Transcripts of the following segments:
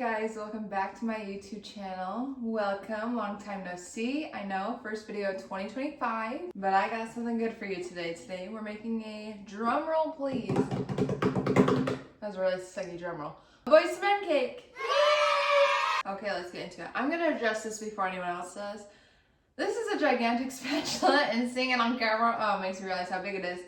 guys, welcome back to my YouTube channel. Welcome, long time no see. I know, first video of 2025, but I got something good for you today. Today we're making a drum roll, please. That was a really sucky drum roll. Boys to Men cake. Okay, let's get into it. I'm gonna adjust this before anyone else does. This is a gigantic spatula, and seeing it on camera, makes me realize how big it is.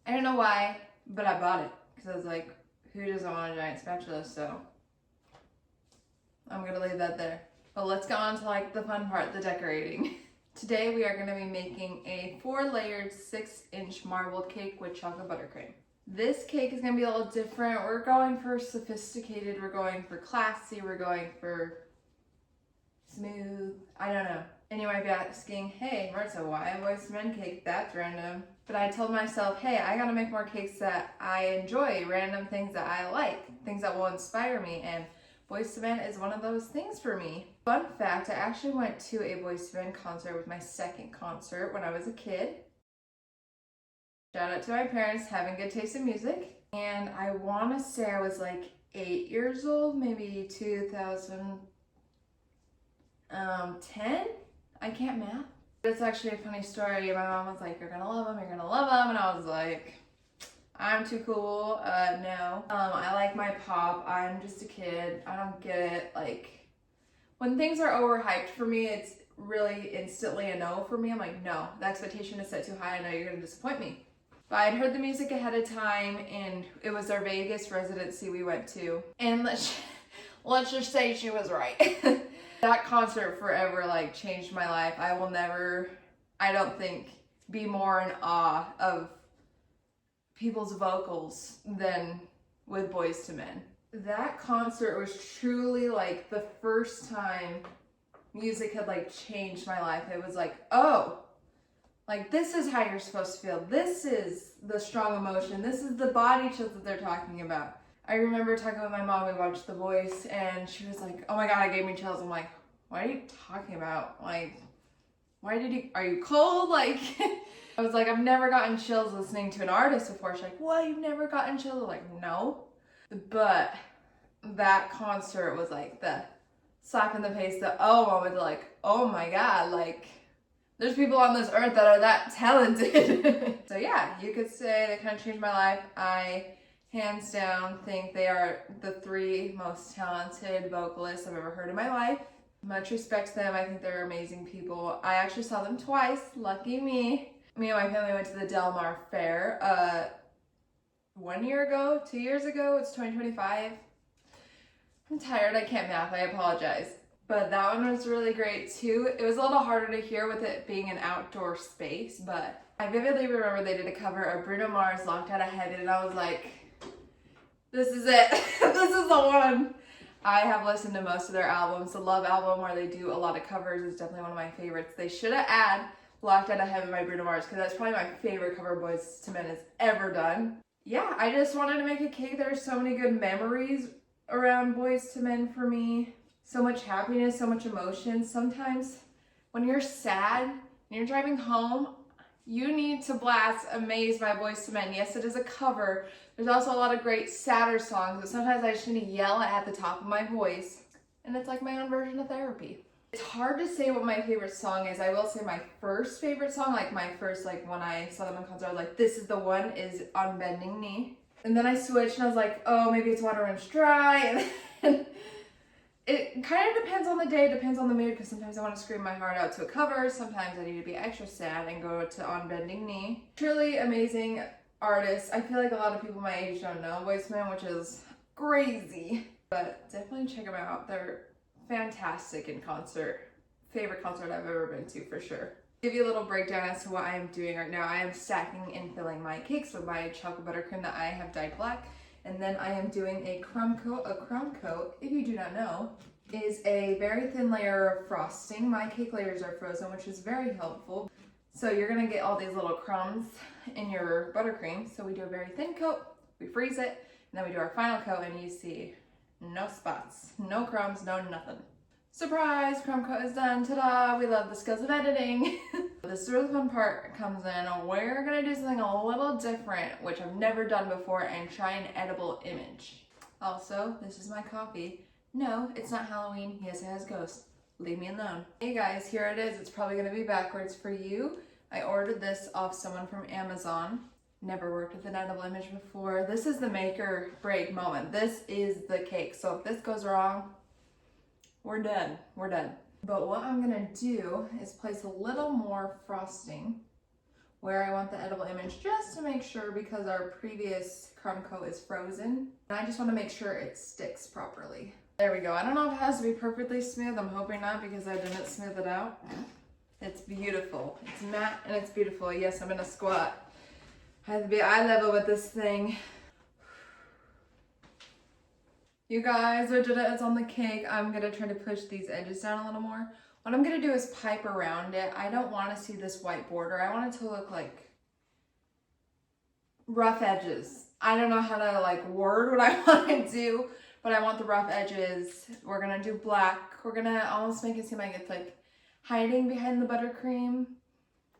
I don't know why, but I bought it because I was like, who doesn't want a giant spatula? So I'm gonna leave that there. But let's go on to like the fun part, the decorating. Today we are gonna be making a 4-layered 6-inch marbled cake with chocolate buttercream. This cake is gonna be a little different. We're going for sophisticated, we're going for classy, we're going for smooth, I don't know. And you might be asking, hey Marissa, why a Boys to Men cake? That's random. But I told myself, hey, I gotta make more cakes that I enjoy, random things that I like, things that will inspire me, and Boys to Men is one of those things for me. Fun fact, I actually went to a Boys to Men concert with my second concert when I was a kid. Shout out to my parents, having good taste in music. And I wanna say I was like 8 years old, maybe 2010? I can't math. It's actually a funny story. My mom was like, you're gonna love him, you're gonna love him. And I was like, I'm too cool, no. I like my pop, I'm just a kid, I don't get it. Like, when things are overhyped for me, it's really instantly a no for me. I'm like, no, the expectation is set too high, I know you're gonna disappoint me. But I'd heard the music ahead of time, and it was our Vegas residency we went to. And let's just say she was right. That concert forever like changed my life. I will never, I don't think, be more in awe of people's vocals than with Boys to Men. That concert was truly like the first time music had like changed my life. It was like, oh, like this is how you're supposed to feel. This is the strong emotion. This is the body chills that they're talking about. I remember talking with my mom, we watched The Voice, and she was like, oh my God, it gave me chills. I'm like, what are you talking about? Like, are you cold? Like, I was like, I've never gotten chills listening to an artist before. She's like, what, you've never gotten chills? I'm like, no. But that concert was like the slap in the face, the oh moment, like, oh my God, like, there's people on this earth that are that talented. So yeah, you could say they kind of changed my life. I, hands down, think they are the 3 most talented vocalists I've ever heard in my life. Much respect to them. I think they're amazing people. I actually saw them twice. Lucky me. Me and my family went to the Del Mar Fair 1 year ago, 2 years ago. It's 2025. I'm tired. I can't math. I apologize. But that one was really great too. It was a little harder to hear with it being an outdoor space, but I vividly remember they did a cover of Bruno Mars' Locked Out of Heaven, and I was like, this is it. This is the one. I have listened to most of their albums. The Love album, where they do a lot of covers, is definitely one of my favorites. They should have added Locked Out of Heaven by Bruno Mars, because that's probably my favorite cover Boys to Men has ever done. Yeah, I just wanted to make a cake. There's so many good memories around Boys to Men for me. So much happiness, so much emotion. Sometimes when you're sad and you're driving home, you need to blast Amazed by Boys to Men. Yes, it is a cover. There's also a lot of great sadder songs, but sometimes I just need to yell at the top of my voice, and it's like my own version of therapy. It's hard to say what my favorite song is. I will say my first favorite song, like my first, like when I saw them in concert, I was like, this is the one, is On Bending Knee. And then I switched and I was like, oh, maybe it's Water Runs Dry. And it kind of depends on the day, depends on the mood, because sometimes I want to scream my heart out to a cover, sometimes I need to be extra sad and go to On Bending Knee. Truly amazing artists. I feel like a lot of people my age don't know Boys to Men, which is crazy, but definitely check them out. They're fantastic in concert. Favorite concert I've ever been to for sure. Give you a little breakdown as to what I am doing right now. I am stacking and filling my cakes with my chocolate buttercream that I have dyed black. And then I am doing a crumb coat. A crumb coat, if you do not know, is a very thin layer of frosting. My cake layers are frozen, which is very helpful. So you're gonna get all these little crumbs in your buttercream. So we do a very thin coat, we freeze it, and then we do our final coat, and you see no spots, no crumbs, no nothing. Surprise, crumb coat is done, ta-da! We love the skills of editing. This really fun part comes in. We're gonna do something a little different, which I've never done before, and try an edible image. Also, this is my coffee. No, it's not Halloween. Yes, it has ghosts. Leave me alone. Hey guys, here it is. It's probably gonna be backwards for you. I ordered this off someone from Amazon. Never worked with an edible image before. This is the make or break moment. This is the cake. So if this goes wrong, we're done. We're done. But what I'm gonna do is place a little more frosting where I want the edible image, just to make sure, because our previous crumb coat is frozen. And I just wanna make sure it sticks properly. There we go. I don't know if it has to be perfectly smooth. I'm hoping not, because I didn't smooth it out. It's beautiful. It's matte and it's beautiful. Yes, I'm in a squat. I have to be eye level with this thing. You guys, I did it. It's on the cake. I'm gonna try to push these edges down a little more. What I'm gonna do is pipe around it. I don't want to see this white border. I want it to look like rough edges. I don't know how to like word what I want to do, but I want the rough edges. We're gonna do black. We're gonna almost make it seem like it's like hiding behind the buttercream.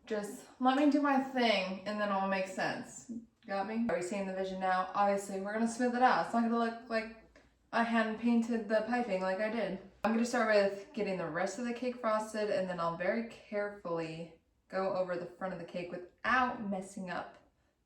Just let me do my thing and then it'll make sense. Got me? Are we seeing the vision now? Obviously, we're gonna smooth it out. It's not gonna look like I hand painted the piping like I did. I'm gonna start with getting the rest of the cake frosted, and then I'll very carefully go over the front of the cake without messing up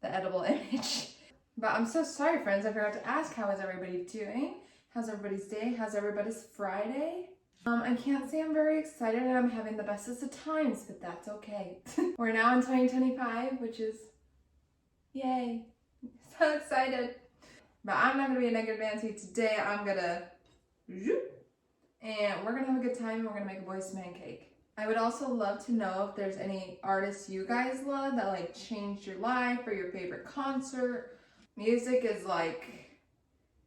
the edible image. But I'm so sorry, friends. I forgot to ask, how is everybody doing? How's everybody's day? How's everybody's Friday? I can't say I'm very excited and I'm having the bestest of times, but that's okay. We're now in 2025, which is, yay. So excited. But I'm not gonna be a negative Nancy today. I'm gonna, and we're gonna have a good time and we're gonna make a boy's man cake. I would also love to know if there's any artists you guys love that like changed your life or your favorite concert. Music is like,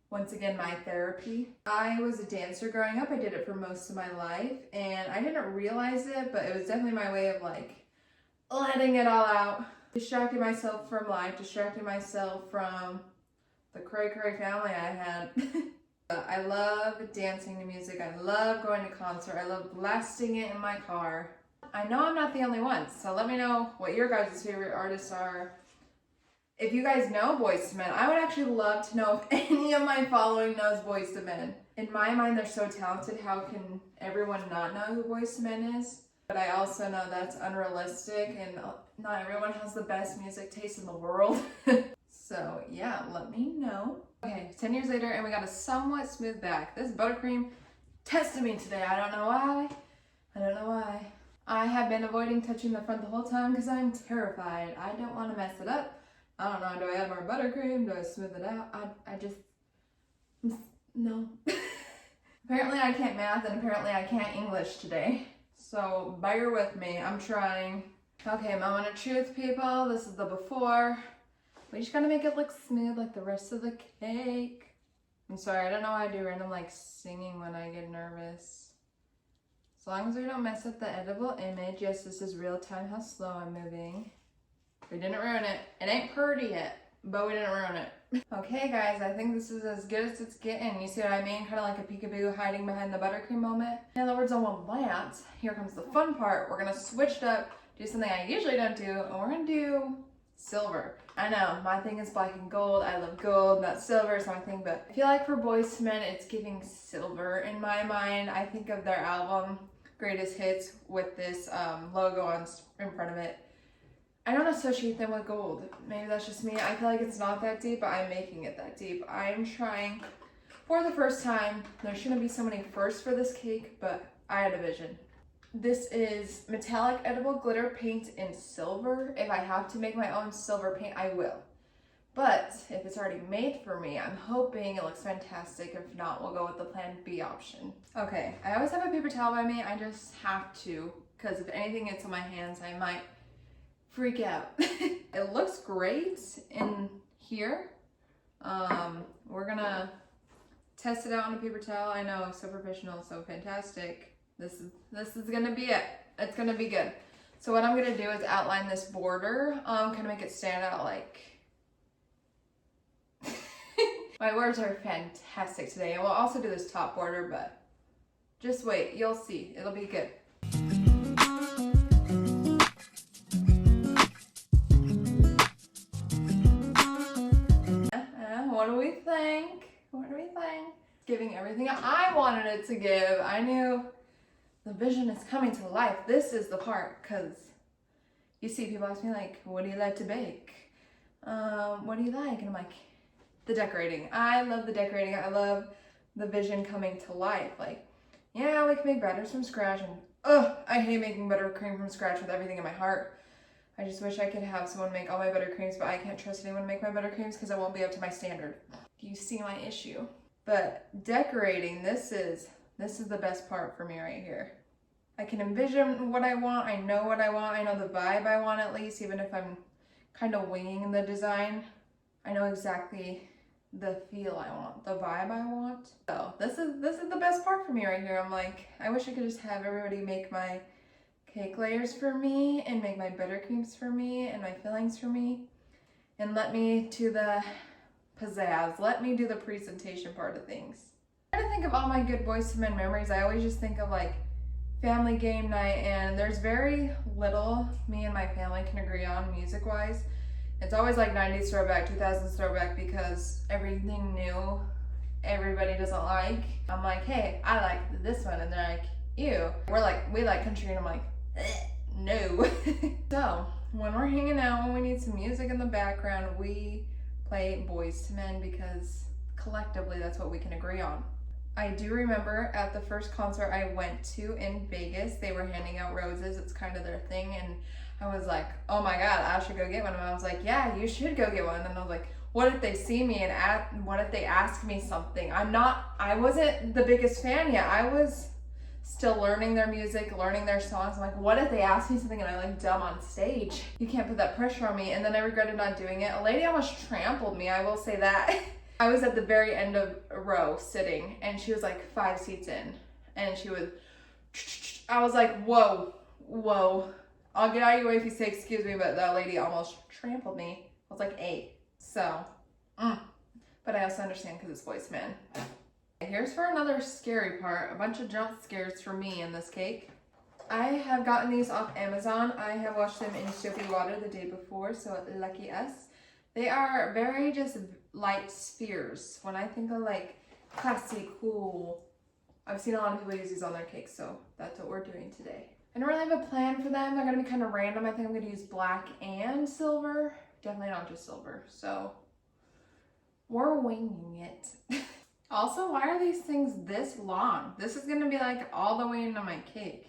once again, my therapy. I was a dancer growing up. I did it for most of my life and I didn't realize it, but it was definitely my way of like letting it all out. Distracting myself from life, distracting myself from the cray family I had. I love dancing to music. I love going to concert. I love blasting it in my car. I know I'm not the only one, so let me know what your guys' favorite artists are. If you guys know Boyz II Men, I would actually love to know if any of my following knows Boyz II Men. In my mind, they're so talented. How can everyone not know who Boyz II Men is? But I also know that's unrealistic and not everyone has the best music taste in the world. So yeah, let me know. Okay, 10 years later and we got a somewhat smooth back. This buttercream tested me today. I don't know why. I don't know why. I have been avoiding touching the front the whole time because I'm terrified. I don't want to mess it up. I don't know, do I add more buttercream? Do I smooth it out? I just, no. Apparently I can't math and apparently I can't English today. So bear with me, I'm trying. Okay, moment of truth, people. This is the before. We just gotta make it look smooth like the rest of the cake. I'm sorry, I don't know why I do random like singing when I get nervous. As long as we don't mess up the edible image. Yes, this is real time how slow I'm moving. We didn't ruin it. It ain't pretty yet, but we didn't ruin it. Okay guys, I think this is as good as it's getting. You see what I mean? Kind of like a peekaboo hiding behind the buttercream moment. In other words, I want that. Here comes the fun part. We're gonna switch it up, do something I usually don't do, and we're gonna do silver. I know, my thing is black and gold. I love gold, not silver is my thing, but I feel like for Boyz II Men, it's giving silver in my mind. I think of their album, Greatest Hits, with this logo in front of it. I don't associate them with gold. Maybe that's just me. I feel like it's not that deep, but I'm making it that deep. I'm trying for the first time. There shouldn't be so many firsts for this cake, but I had a vision. This is metallic edible glitter paint in silver. If I have to make my own silver paint, I will. But if it's already made for me, I'm hoping it looks fantastic. If not, we'll go with the plan B option. Okay, I always have a paper towel by me. I just have to, because if anything gets on my hands, I might freak out. It looks great in here. We're gonna test it out on a paper towel. I know, so professional, so fantastic. This is gonna be it. It's gonna be good. So what I'm gonna do is outline this border, kind of make it stand out like. My words are fantastic today. And we'll also do this top border, but just wait, you'll see. It'll be good. What do we think? What do we think? giving everything I wanted it to give. I knew the vision is coming to life. This is the part, because you see people ask me like, what do you like to bake? What do you like? And I'm like, the decorating. I love the decorating. I love the vision coming to life. Like, yeah, we can make batters from scratch, and I hate making buttercream from scratch with everything in my heart. I just wish I could have someone make all my buttercreams, but I can't trust anyone to make my buttercreams because I won't be up to my standard. You see my issue. But decorating, this is the best part for me right here. I can envision what I want. I know what I want. I know the vibe I want, at least, even if I'm kind of winging the design. I know exactly the feel I want, the vibe I want. So this is the best part for me right here. I'm like, I wish I could just have everybody make my cake layers for me and make my buttercreams for me and my fillings for me, and let me do the pizzazz. Let me do the presentation part of things. I'm trying to think of all my good Boyz II Men memories. I always just think of like family game night, and there's very little me and my family can agree on music-wise. It's always like 90s throwback, 2000s throwback, because everything new everybody doesn't like. I'm like, hey, I like this one, and they're like, ew. We like country, and I'm like, no. So when we're hanging out, when we need some music in the background, we play Boyz II Men, because collectively that's what we can agree on. I do remember at the first concert I went to in Vegas, they were handing out roses. It's kind of their thing, and I was like, oh my god, I should go get one. And I was like, yeah, you should go get one. And I was like, what if they see me and what if they ask me something? I wasn't the biggest fan yet. I was still learning their music, learning their songs. I'm like, what if they ask me something and I like dumb on stage? You can't put that pressure on me. And then I regretted not doing it. A lady almost trampled me, I will say that. I was at the very end of a row sitting, and she was like 5 seats in, and she was, I was like, whoa. I'll get out of your way if you say excuse me, but that lady almost trampled me. I was like 8, so, but I also understand because it's Boyz II Men. Here's for another scary part, a bunch of jump scares for me in this cake. I have gotten these off Amazon. I have washed them in soapy water the day before, so lucky us. They are very just light spheres. When I think of like classy, cool, I've seen a lot of people use these on their cakes, so that's what we're doing today. I don't really have a plan for them. They're gonna be kind of random. I think I'm gonna use black and silver. Definitely not just silver, so we're winging it. Also, why are these things this long? This is gonna be like all the way into my cake.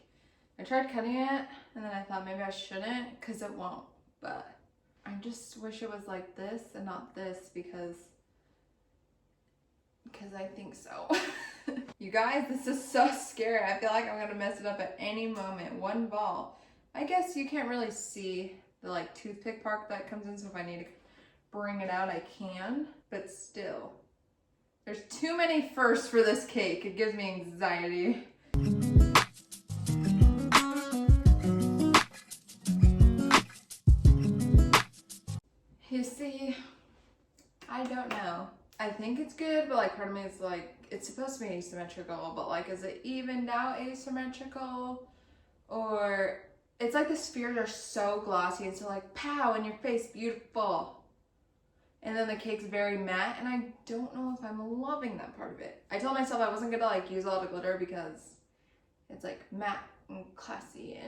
I tried cutting it, and then I thought maybe I shouldn't, because it won't, but I just wish it was like this and not this, because I think so. You guys, this is so scary. I feel like I'm gonna mess it up at any moment. One ball. I guess you can't really see the like toothpick part that comes in, so if I need to bring it out, I can, but still. There's too many firsts for this cake. It gives me anxiety. You see, I don't know. I think it's good, but like part of me is like, it's supposed to be asymmetrical, but like, is it evened out asymmetrical? Or it's like the spheres are so glossy and so like, pow, in your face, beautiful. And then the cake's very matte, and I don't know if I'm loving that part of it. I told myself I wasn't gonna like use all the glitter because it's like matte and classy,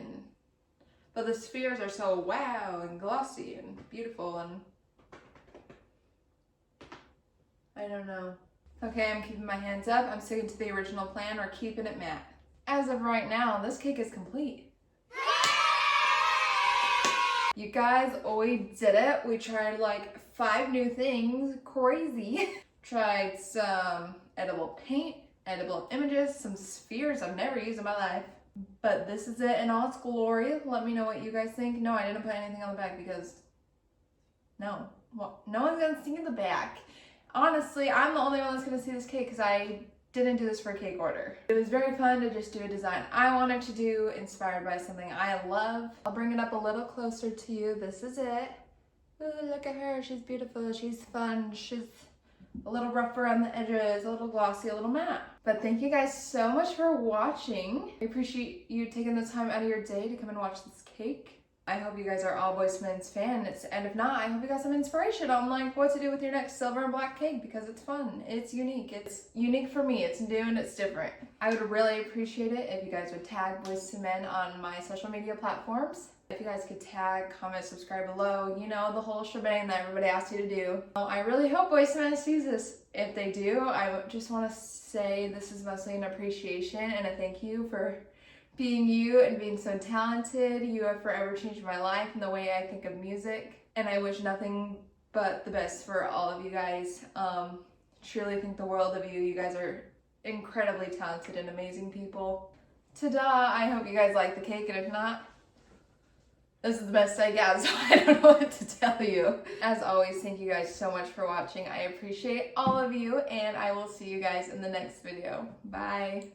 but the spheres are so wow and glossy and beautiful, and I don't know. Okay, I'm keeping my hands up. I'm sticking to the original plan, or keeping it matte. As of right now, this cake is complete. You guys, we did it. We tried like 5 new things. Crazy. Tried some edible paint, edible images, some spheres I've never used in my life. But this is it in all its glory. Let me know what you guys think. No, I didn't put anything on the back because no. Well, no one's gonna see the back. Honestly, I'm the only one that's gonna see this cake because I didn't do this for a cake order. It was very fun to just do a design I wanted to do, inspired by something I love. I'll bring it up a little closer to you. This is it. Ooh, look at her. She's beautiful. She's fun. She's a little rough around the edges, a little glossy, a little matte. But thank you guys so much for watching. I appreciate you taking the time out of your day to come and watch this cake. I hope you guys are all Boyz II Men's fans, and if not, I hope you got some inspiration on like what to do with your next silver and black cake, because it's fun, it's unique for me, it's new and it's different. I would really appreciate it if you guys would tag Boyz II Men on my social media platforms. If you guys could tag, comment, subscribe below, you know, the whole shebang that everybody asks you to do. I really hope Boyz II Men sees this. If they do, I just want to say this is mostly an appreciation and a thank you for being you and being so talented. You have forever changed my life and the way I think of music. And I wish nothing but the best for all of you guys. Truly think the world of you. You guys are incredibly talented and amazing people. Ta-da! I hope you guys like the cake, and if not, this is the best I got, so I don't know what to tell you. As always, thank you guys so much for watching. I appreciate all of you, and I will see you guys in the next video. Bye!